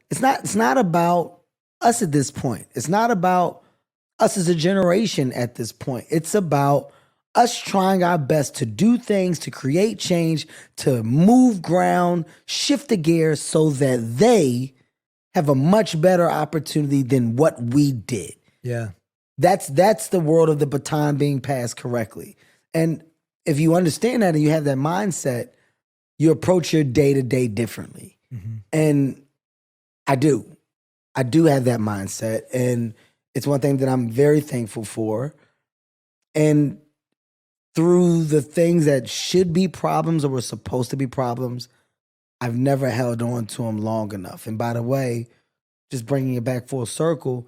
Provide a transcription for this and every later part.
It's not about us at this point. It's not about us as a generation at this point. It's about us trying our best to do things, to create change, to move ground, shift the gears so that they have a much better opportunity than what we did. Yeah. That's the world of the baton being passed correctly. And if you understand that and you have that mindset, you approach your day-to-day differently. Mm-hmm. And I do have that mindset. And it's one thing that I'm very thankful for. And through the things that should be problems or were supposed to be problems, I've never held on to them long enough. And by the way, just bringing it back full circle,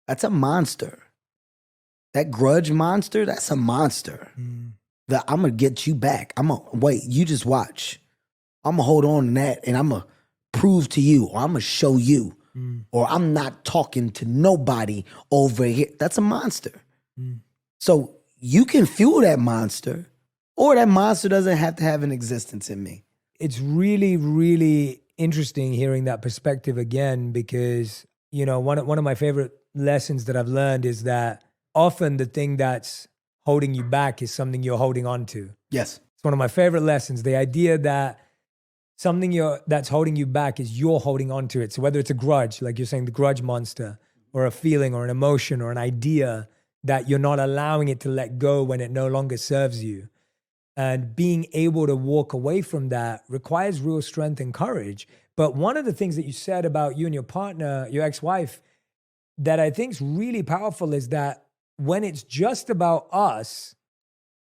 that's a monster. That grudge monster, that's a monster. Mm. That I'm going to get you back. Wait, you just watch. I'm going to hold on to that and I'm going to prove to you, or I'm going to show you, or I'm not talking to nobody over here. That's a monster. So you can fuel that monster, or that monster doesn't have to have an existence in me. It's really, really interesting hearing that perspective again, because, you know, one of my favorite lessons that I've learned is that often the thing that's holding you back is something you're holding on to. Yes. It's one of my favorite lessons. The idea that something that's holding you back is you're holding on to it. So whether it's a grudge, like you're saying, the grudge monster, or a feeling or an emotion or an idea that you're not allowing it to let go when it no longer serves you. And being able to walk away from that requires real strength and courage. But one of the things that you said about you and your partner, your ex-wife, that I think is really powerful is that when it's just about us,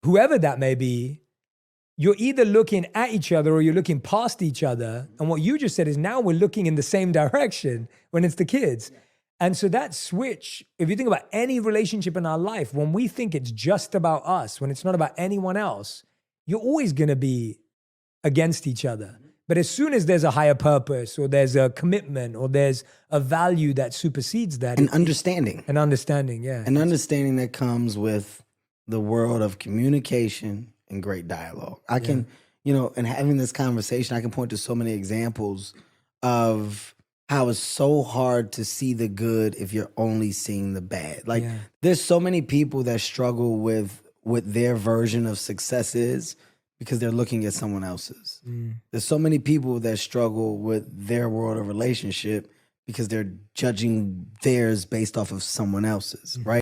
whoever that may be, you're either looking at each other or you're looking past each other. And what you just said is now we're looking in the same direction when it's the kids. Yeah. And so that switch, if you think about any relationship in our life, when we think it's just about us, when it's not about anyone else, you're always going to be against each other. But as soon as there's a higher purpose or there's a commitment or there's a value that supersedes that. An understanding. An understanding, yeah. An understanding that comes with the world of communication and great dialogue. I can, you know, and having this conversation, I can point to so many examples of how it's so hard to see the good if you're only seeing the bad. Like there's so many people that struggle with what their version of success is because they're looking at someone else's. There's so many people that struggle with their world of relationship because they're judging theirs based off of someone else's, right?